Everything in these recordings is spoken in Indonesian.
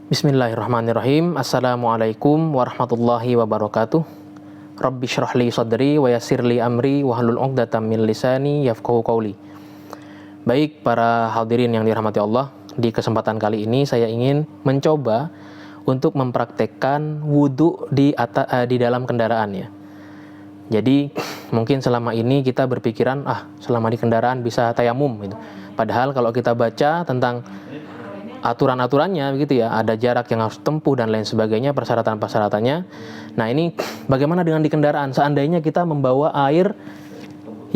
Bismillahirrahmanirrahim. Assalamualaikum warahmatullahi wabarakatuh. Rabbi syrah li sadri wa yassir li amri wahlul 'uqdatam min lisani yafqahu qawli. Baik para hadirin yang dirahmati Allah, di kesempatan kali ini saya ingin mencoba untuk mempraktekkan wudu di dalam kendaraan ya. Jadi mungkin selama ini kita berpikiran selama di kendaraan bisa tayamum gitu. Padahal kalau kita baca tentang aturan-aturannya begitu ya, ada jarak yang harus tempuh dan lain sebagainya, persyaratan-persyaratannya. Nah, ini bagaimana dengan di kendaraan? Seandainya kita membawa air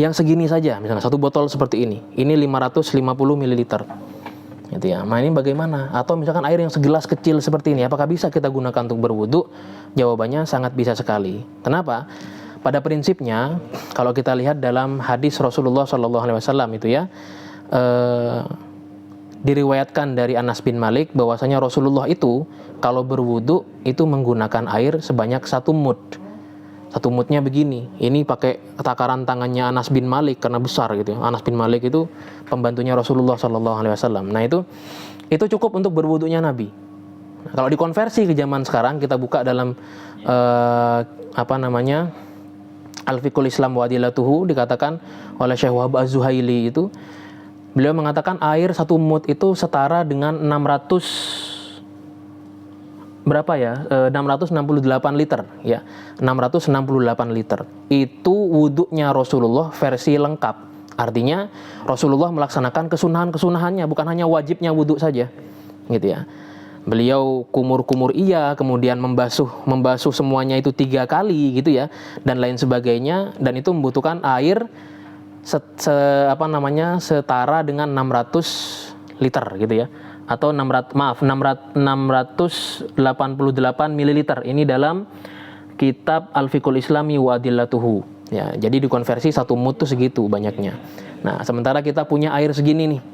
yang segini saja, misalnya satu botol seperti ini 550 ml gitu ya. Nah, ini bagaimana? Atau misalkan air yang segelas kecil seperti ini, apakah bisa kita gunakan untuk berwudu? Jawabannya sangat bisa sekali. Kenapa? Pada prinsipnya kalau kita lihat dalam hadis Rasulullah SAW itu ya, diriwayatkan dari Anas bin Malik bahwasanya Rasulullah itu kalau berwudu itu menggunakan air sebanyak 1 mud. 1 mudnya begini. Ini pakai takaran tangannya Anas bin Malik karena besar gitu ya. Anas bin Malik itu pembantunya Rasulullah SAW. Nah, itu cukup untuk berwudunya Nabi. Nah, kalau dikonversi ke zaman sekarang, kita buka dalam Al-Fiqhul Islam wa Adillatuhu, dikatakan oleh Syekh Wahab Az-Zuhaili itu, beliau mengatakan air 1 mud itu setara dengan 668 liter ya. 668 liter. Itu wudunya Rasulullah versi lengkap. Artinya Rasulullah melaksanakan kesunahan-kesunahannya, bukan hanya wajibnya wudu saja. Gitu ya. Beliau kumur-kumur kemudian membasuh semuanya itu 3 kali gitu ya, dan lain sebagainya, dan itu membutuhkan air setara dengan 600 liter gitu ya, atau 688 mililiter. Ini dalam kitab Al-Fiqhul Islami wa Adillatuhu ya. Jadi dikonversi 1 mud itu segitu banyaknya. Nah, sementara kita punya air segini nih,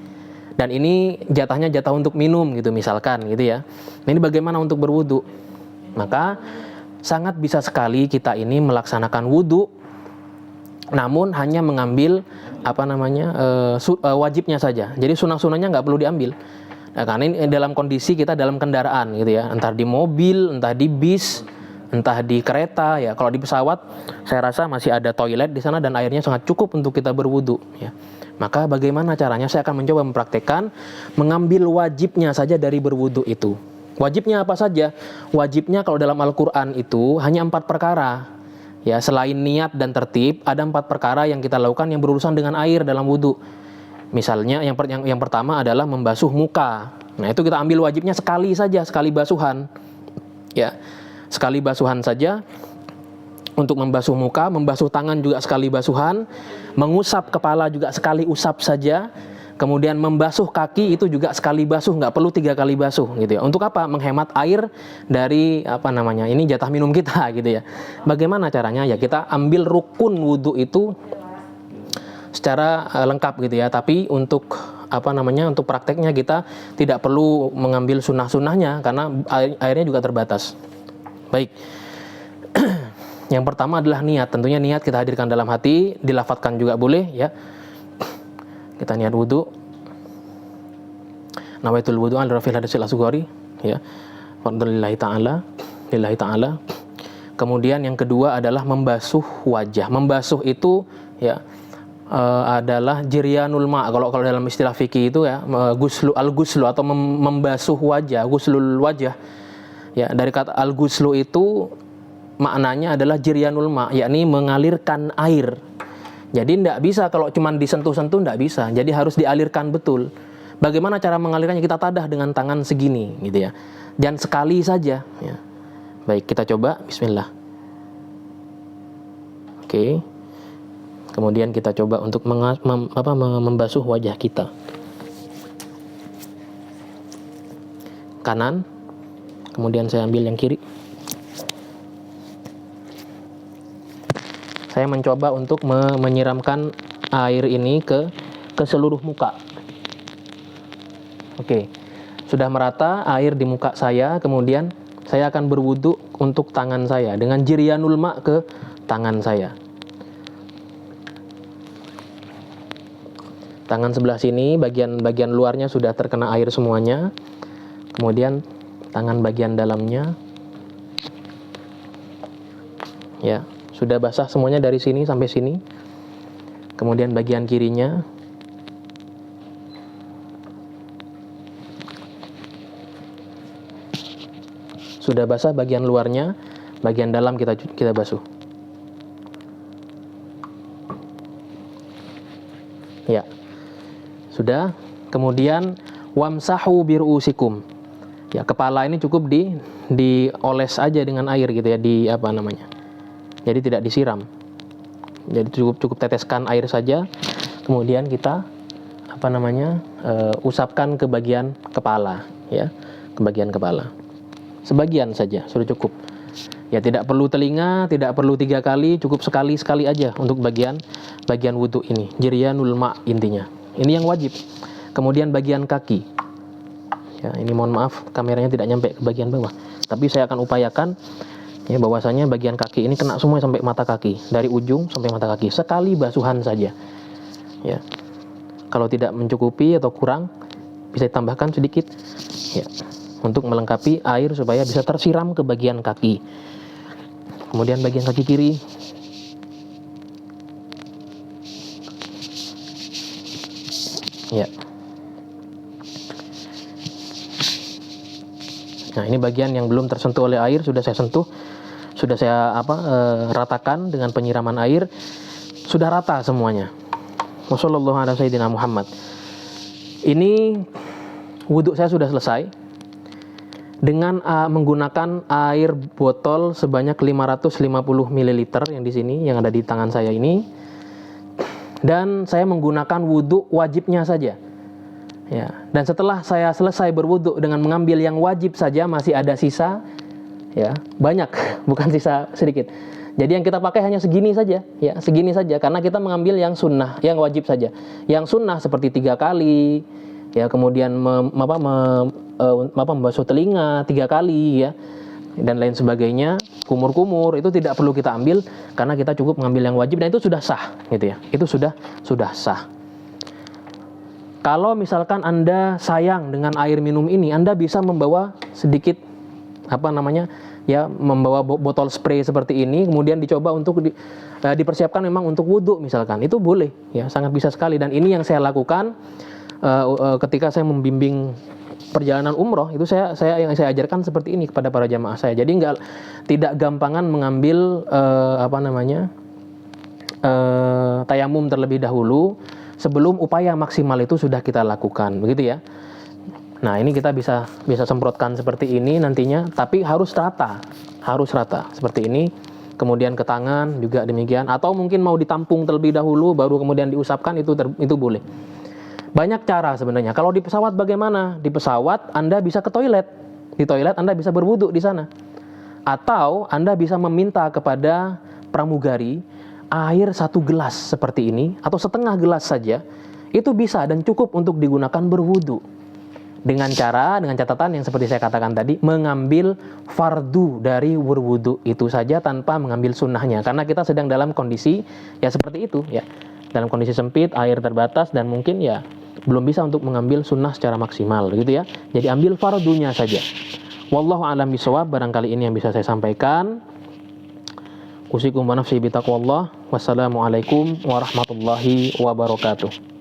dan ini jatah untuk minum gitu misalkan gitu ya. Nah, ini bagaimana untuk berwudu? Maka sangat bisa sekali kita ini melaksanakan wudu, namun hanya mengambil wajibnya saja. Jadi sunah-sunahnya nggak perlu diambil. Nah, karena ini dalam kondisi kita dalam kendaraan gitu ya, entah di mobil, entah di bis, entah di kereta ya. Kalau di pesawat saya rasa masih ada toilet di sana dan airnya sangat cukup untuk kita berwudu ya. Maka bagaimana caranya? Saya akan mencoba mempraktekkan mengambil wajibnya saja dari berwudu itu. Wajibnya apa saja? Wajibnya kalau dalam Al-Qur'an itu hanya 4 perkara. Ya, selain niat dan tertib, ada 4 perkara yang kita lakukan yang berurusan dengan air dalam wudu. Misalnya yang pertama adalah membasuh muka. Nah, itu kita ambil wajibnya sekali saja, sekali basuhan. Ya, sekali basuhan saja untuk membasuh muka, membasuh tangan juga sekali basuhan, mengusap kepala juga sekali usap saja. Kemudian membasuh kaki itu juga sekali basuh, nggak perlu 3 kali basuh gitu ya. Untuk apa? Menghemat air dari ini jatah minum kita gitu ya. Bagaimana caranya? Ya, kita ambil rukun wudu itu secara lengkap gitu ya. Tapi untuk untuk prakteknya kita tidak perlu mengambil sunnah-sunnahnya karena airnya juga terbatas. Baik. Yang pertama adalah niat. Tentunya niat kita hadirkan dalam hati, dilafadzkan juga boleh ya. Kita niat wudu. Nawaitul wudu ala rafil hadasil asghari ya. Fadlillahi ta'ala, lillahi ta'ala. Kemudian yang kedua adalah membasuh wajah. Membasuh itu ya adalah jiryanul ma'. Kalau dalam istilah fikih itu ya, al-ghuslu atau membasuh wajah, ghuslul wajah. Ya, dari kata al-ghuslu itu maknanya adalah jiryanul ma', yakni mengalirkan air. Jadi tidak bisa kalau cuma disentuh-sentuh, tidak bisa. Jadi harus dialirkan betul. Bagaimana cara mengalirkannya? Kita tadah dengan tangan segini, gitu ya. Dan sekali saja. Ya. Baik, kita coba. Bismillah. Oke. Kemudian kita coba untuk membasuh wajah kita. Kanan. Kemudian saya ambil yang kiri. Saya mencoba untuk menyiramkan air ini ke seluruh muka. Oke, sudah merata air di muka saya. Kemudian saya akan berwudu untuk tangan saya dengan jiryanul ma' ke tangan saya. Tangan sebelah sini bagian luarnya sudah terkena air semuanya. Kemudian tangan bagian dalamnya. Ya, sudah basah semuanya dari sini sampai sini. Kemudian bagian kirinya. Sudah basah bagian luarnya, bagian dalam kita basuh. Ya. Sudah. Kemudian wamsahu biruusikum. Ya, kepala ini cukup dioles aja dengan air gitu ya, jadi tidak disiram. Jadi cukup teteskan air saja. Kemudian kita usapkan ke bagian kepala, ya, ke bagian kepala. Sebagian saja sudah cukup. Ya, tidak perlu telinga, tidak perlu 3 kali, cukup sekali aja untuk bagian wudu ini. Jiryanul ma' intinya. Ini yang wajib. Kemudian bagian kaki. Ya, ini mohon maaf kameranya tidak nyampe ke bagian bawah. Tapi saya akan upayakan ya bahwasanya bagian kaki ini kena semua sampai mata kaki, dari ujung sampai mata kaki. Sekali basuhan saja. Ya. Kalau tidak mencukupi atau kurang bisa ditambahkan sedikit. Ya. Untuk melengkapi air supaya bisa tersiram ke bagian kaki. Kemudian bagian kaki kiri. Ya. Nah, ini bagian yang belum tersentuh oleh air sudah saya sentuh, sudah saya ratakan dengan penyiraman air, sudah rata semuanya. Wassallallahu ala sayyidina Muhammad. Ini wudhu saya sudah selesai dengan menggunakan air botol sebanyak 550 ml yang di sini, yang ada di tangan saya ini. Dan saya menggunakan wudhu wajibnya saja. Ya, dan setelah saya selesai berwudhu dengan mengambil yang wajib saja, masih ada sisa, ya, banyak, bukan sisa sedikit. Jadi yang kita pakai hanya segini saja, ya, segini saja, karena kita mengambil yang sunnah, yang wajib saja. Yang sunnah seperti 3 kali, ya, kemudian membasuh telinga 3 kali, ya, dan lain sebagainya. Kumur-kumur itu tidak perlu kita ambil, karena kita cukup mengambil yang wajib, dan itu sudah sah, gitu ya. Itu sudah sah. Kalau misalkan Anda sayang dengan air minum ini, Anda bisa membawa sedikit membawa botol spray seperti ini, kemudian dicoba untuk dipersiapkan memang untuk wudhu misalkan. Itu boleh, ya, sangat bisa sekali. Dan ini yang saya lakukan ketika saya membimbing perjalanan umroh, itu yang saya ajarkan seperti ini kepada para jamaah saya. Jadi tidak gampangan mengambil tayamum terlebih dahulu sebelum upaya maksimal itu sudah kita lakukan, begitu ya. Nah, ini kita bisa semprotkan seperti ini nantinya, tapi harus rata seperti ini. Kemudian ke tangan juga demikian, atau mungkin mau ditampung terlebih dahulu baru kemudian diusapkan, itu boleh. Banyak cara sebenarnya. Kalau di pesawat bagaimana? Di pesawat Anda bisa ke toilet. Di toilet Anda bisa berwudu di sana. Atau Anda bisa meminta kepada pramugari air 1 gelas seperti ini, atau setengah gelas saja, itu bisa dan cukup untuk digunakan berwudu. Dengan catatan yang seperti saya katakan tadi, mengambil fardu dari berwudu itu saja tanpa mengambil sunnahnya. Karena kita sedang dalam kondisi ya seperti itu, ya. Dalam kondisi sempit, air terbatas, dan mungkin ya belum bisa untuk mengambil sunnah secara maksimal, gitu ya. Jadi ambil fardunya saja. Wallahu a'lam bishawab. Barangkali ini yang bisa saya sampaikan. Usikum wa nafsi bitaqwallah. Wassalamualaikum warahmatullahi wabarakatuh.